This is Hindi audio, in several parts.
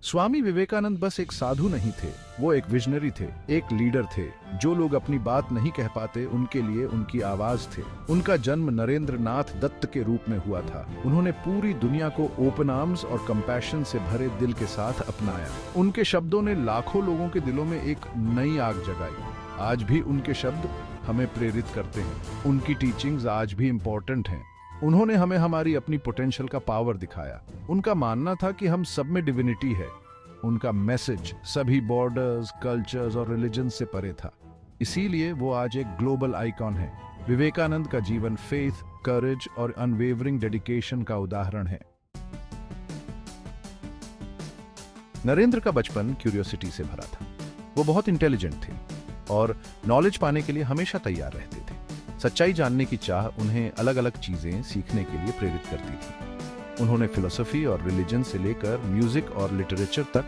स्वामी विवेकानंद बस एक साधु नहीं थे, वो एक विजनरी थे, एक लीडर थे। जो लोग अपनी बात नहीं कह पाते उनके लिए उनकी आवाज थे। उनका जन्म नरेंद्र नाथ दत्त के रूप में हुआ था। उन्होंने पूरी दुनिया को ओपन आर्म्स और कंपैशन से भरे दिल के साथ अपनाया। उनके शब्दों ने लाखों लोगों के दिलों में एक नई आग जगाई। आज भी उनके शब्द हमें प्रेरित करते हैं। उनकी टीचिंग्स आज भी इम्पोर्टेंट हैं। उन्होंने हमें हमारी अपनी पोटेंशियल का पावर दिखाया। उनका मानना था कि हम सब में डिविनिटी है। उनका मैसेज सभी बॉर्डर्स, कल्चर्स और रिलीजन से परे था। इसीलिए वो आज एक ग्लोबल आइकॉन है। विवेकानंद का जीवन फेथ, करेज और अनवेवरिंग डेडिकेशन का उदाहरण है। नरेंद्र का बचपन क्यूरियोसिटी से भरा था। वो बहुत इंटेलिजेंट थे और नॉलेज पाने के लिए हमेशा तैयार रहते थे। सच्चाई जानने की चाह उन्हें अलग अलग चीजें सीखने के लिए प्रेरित करती थी। उन्होंने फिलोसफी और रिलीजन से लेकर म्यूजिक और लिटरेचर तक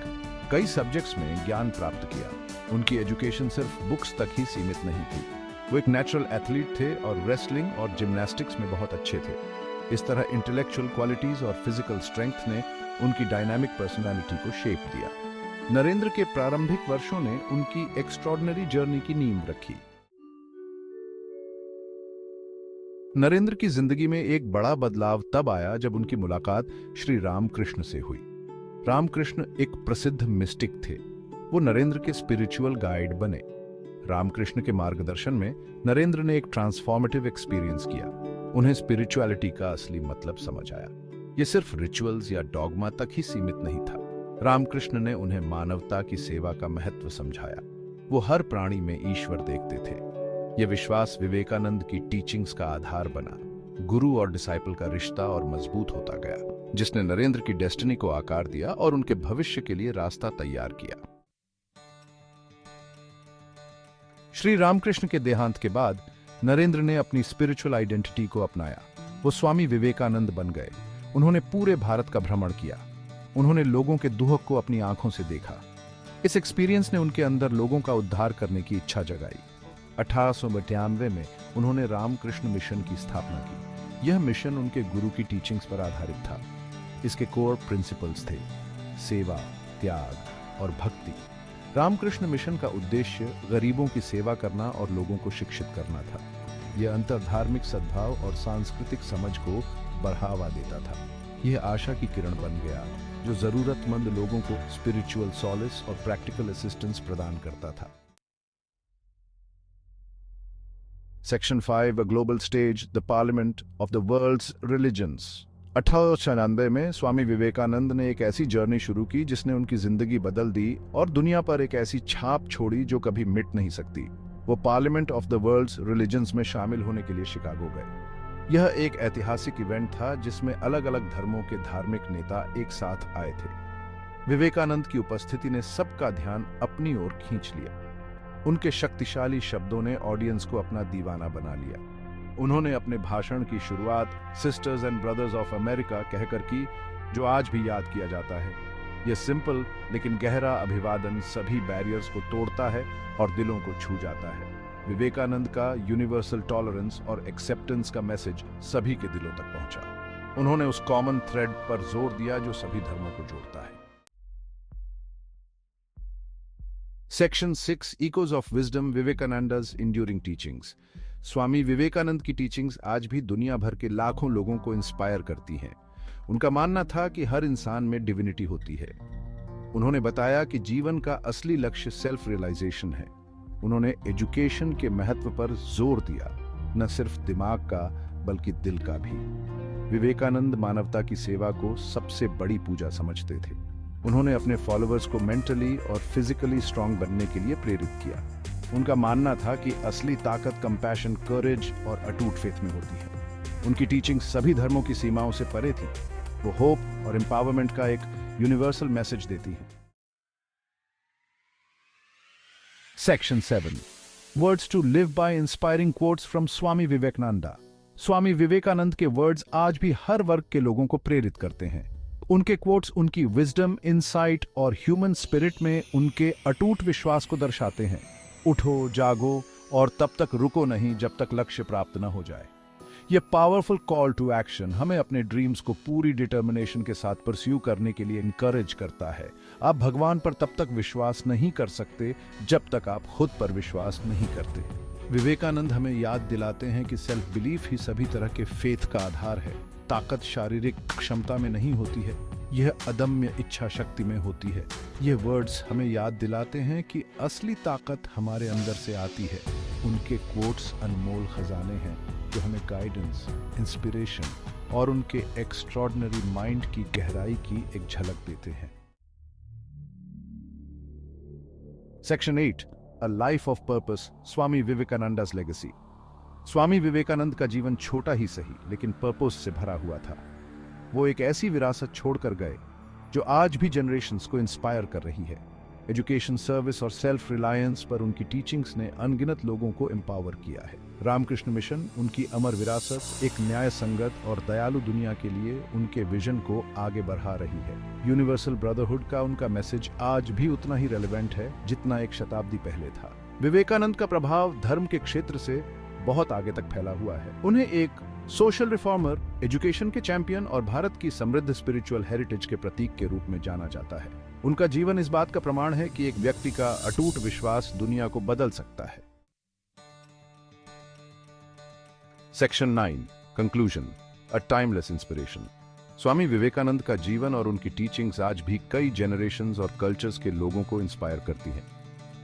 कई सब्जेक्ट्स में ज्ञान प्राप्त किया। उनकी एजुकेशन सिर्फ बुक्स तक ही सीमित नहीं थी। वो एक नेचुरल एथलीट थे और रेसलिंग और जिम्नास्टिक्स में बहुत अच्छे थे। इस तरह इंटेलेक्चुअल क्वालिटीज और फिजिकल स्ट्रेंथ ने उनकी डायनामिक पर्सनालिटी को शेप दिया। नरेंद्र के प्रारंभिक वर्षों ने उनकी एक्स्ट्रॉर्डिनरी जर्नी की नींव रखी। नरेंद्र की जिंदगी में एक बड़ा बदलाव तब आया जब उनकी मुलाकात श्री रामकृष्ण से हुई। रामकृष्ण एक प्रसिद्ध मिस्टिक थे। वो नरेंद्र के स्पिरिचुअल गाइड बने। रामकृष्ण के मार्गदर्शन में नरेंद्र ने एक ट्रांसफॉर्मेटिव एक्सपीरियंस किया। उन्हें स्पिरिचुअलिटी का असली मतलब समझ आया। ये सिर्फ रिचुअल्स या डॉगमा तक ही सीमित नहीं था। रामकृष्ण ने उन्हें मानवता की सेवा का महत्व समझाया। वो हर प्राणी में ईश्वर देखते थे। यह विश्वास विवेकानंद की टीचिंग्स का आधार बना। गुरु और डिसाइपल का रिश्ता और मजबूत होता गया, जिसने नरेंद्र की डेस्टिनी को आकार दिया और उनके भविष्य के लिए रास्ता तैयार किया। श्री रामकृष्ण के देहांत के बाद नरेंद्र ने अपनी स्पिरिचुअल आइडेंटिटी को अपनाया। वो स्वामी विवेकानंद बन गए। उन्होंने पूरे भारत का भ्रमण किया। उन्होंने लोगों के दुख को अपनी आंखों से देखा। इस एक्सपीरियंस ने उनके अंदर लोगों का उद्धार करने की इच्छा जगाई। 1892 में उन्होंने रामकृष्ण मिशन की स्थापना की। यह मिशन उनके गुरु की टीचिंग्स पर आधारित था। इसके कोर प्रिंसिपल्स थे सेवा, त्याग और भक्ति। रामकृष्ण मिशन का उद्देश्य गरीबों की सेवा करना और लोगों को शिक्षित करना था। यह अंतर्धार्मिक सद्भाव और सांस्कृतिक समझ को बढ़ावा देता था। यह आशा की किरण बन गया जो जरूरतमंद लोगों को स्पिरिचुअल सॉलिस और प्रैक्टिकल असिस्टेंस प्रदान करता था। Section 5, A Global Stage, The Parliament of the World's Religions। 1896 में स्वामी विवेकानंद ने एक ऐसी जर्नी शुरू की जिसने उनकी जिंदगी बदल दी और दुनिया पर एक ऐसी छाप छोड़ी जो कभी मिट नहीं सकती। वो parliament of the world's religions में शामिल होने के लिए शिकागो गए। यह एक ऐतिहासिक इवेंट था जिसमें अलग अलग धर्मों के धार्मिक नेता एक साथ आए थे। विवेकानंद की उपस्थिति ने सबका ध्यान अपनी ओर खींच लिया। उनके शक्तिशाली शब्दों ने ऑडियंस को अपना दीवाना बना लिया। उन्होंने अपने भाषण की शुरुआत sisters and brothers of America कहकर की, जो आज भी याद किया जाता है। यह सिंपल लेकिन गहरा अभिवादन सभी बैरियर्स को तोड़ता है और दिलों को छू जाता है। विवेकानंद का यूनिवर्सल टॉलरेंस और एक्सेप्टेंस का मैसेज सभी के दिलों तक पहुंचा। उन्होंने उस कॉमन थ्रेड पर जोर दिया जो सभी धर्मों को जोड़ता है। Section 6, Echoes of Wisdom, विवेकानंदा's Enduring Teachings। Swami Vivekananda की टीचिंग्स आज भी दुनिया भर के लाखों लोगों को इंस्पायर करती हैं। उनका मानना था कि हर इंसान में डिविनिटी होती है। उन्होंने बताया कि जीवन का असली लक्ष्य सेल्फ रियलाइजेशन है। उन्होंने एजुकेशन के महत्व पर जोर दिया, न सिर्फ दिमाग का बल्कि दिल का भी। विवेकानंद मानवता की सेवा को सबसे बड़ी पूजा समझते थे। उन्होंने अपने फॉलोअर्स को मेंटली और फिजिकली स्ट्रांग बनने के लिए प्रेरित किया। उनका मानना था कि असली ताकत कंपैशन, करेज और अटूट फेथ में होती है। उनकी टीचिंग सभी धर्मों की सीमाओं से परे थी। वो होप और एम्पावरमेंट का एक यूनिवर्सल मैसेज देती है। Section 7, Words to Live By, Inspiring Quotes from स्वामी विवेकानंदा। स्वामी विवेकानंद के वर्ड्स आज भी हर वर्ग के लोगों को प्रेरित करते हैं। उनके कोट्स उनकी विजडम, इनसाइट और ह्यूमन स्पिरिट में उनके अटूट विश्वास को दर्शाते हैं। उठो, जागो और तब तक रुको नहीं जब तक लक्ष्य प्राप्त न हो जाए। ये पावरफुल कॉल टू एक्शन हमें अपने ड्रीम्स को पूरी डिटर्मिनेशन के साथ परस्यू करने के लिए इनकरेज करता है। आप भगवान पर तब तक विश्वास नहीं कर सकते जब तक आप खुद पर विश्वास नहीं करते। विवेकानंद हमें याद दिलाते हैं कि सेल्फ बिलीफ ही सभी तरह के फेथ का आधार है। ताकत शारीरिक क्षमता में नहीं होती है, यह अदम्य इच्छा शक्ति में होती है। ये वर्ड्स हमें याद दिलाते हैं कि असली ताकत हमारे अंदर से आती है। उनके कोट्स अनमोल खजाने हैं जो हमें गाइडेंस, इंस्पिरेशन और उनके एक्स्ट्रॉर्डिनरी माइंड की गहराई की एक झलक देते हैं। Section 8, a life of purpose, Swami Vivekananda's legacy. Swami Vivekananda का जीवन छोटा ही सही लेकिन पर्पस से भरा हुआ था। वो एक ऐसी विरासत छोड़कर गए जो आज भी जनरेशंस को इंस्पायर कर रही है। एजुकेशन, सर्विस और सेल्फ रिलायंस पर उनकी टीचिंग्स ने अनगिनत लोगों को एम्पावर किया है। रामकृष्ण मिशन, उनकी अमर विरासत, एक न्याय संगत और दयालु दुनिया के लिए उनके विजन को आगे बढ़ा रही है। यूनिवर्सल ब्रदरहुड का उनका मैसेज आज भी उतना ही रेलेवेंट है जितना एक शताब्दी पहले था। विवेकानंद का प्रभाव धर्म के क्षेत्र से बहुत आगे तक फैला हुआ है। उन्हें एक सोशल रिफॉर्मर, एजुकेशन के चैंपियन और भारत की समृद्ध स्पिरिचुअल हेरिटेज के प्रतीक के रूप में जाना जाता है। उनका जीवन इस बात का प्रमाण है कि एक व्यक्ति का अटूट विश्वास दुनिया को बदल सकता है। Section 9, conclusion, a timeless inspiration. Swami Vivekananda का जीवन और उनकी टीचिंग्स आज भी कई जनरेशंस और कल्चर्स के लोगों को इंस्पायर करती हैं।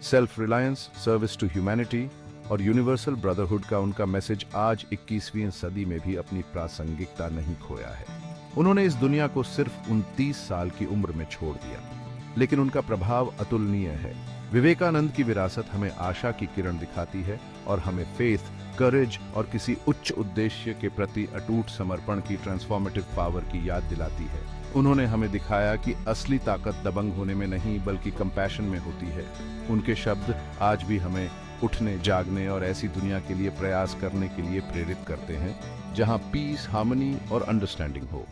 Self reliance, service to humanity और यूनिवर्सल ब्रदरहुड का उनका मैसेज आज 21वीं सदी में भी अपनी प्रासंगिकता नहीं खोया है। उन्होंने इस दुनिया को सिर्फ 29 साल की उम्र में छोड़ दिया, लेकिन उनका प्रभाव अतुलनीय है। विवेकानंद की विरासत हमें आशा की किरण दिखाती है और हमें फेथ, करेज और किसी उच्च उद्देश्य के प्रति अटूट समर्पण की ट्रांसफॉर्मेटिव पावर की याद दिलाती है। उन्होंने हमें दिखाया कि असली ताकत दबंग होने में नहीं बल्कि कंपैशन में होती है। उनके शब्द आज भी हमें उठने, जागने और ऐसी दुनिया के लिए प्रयास करने के लिए प्रेरित करते हैं जहां पीस, हार्मनी और अंडरस्टैंडिंग हो।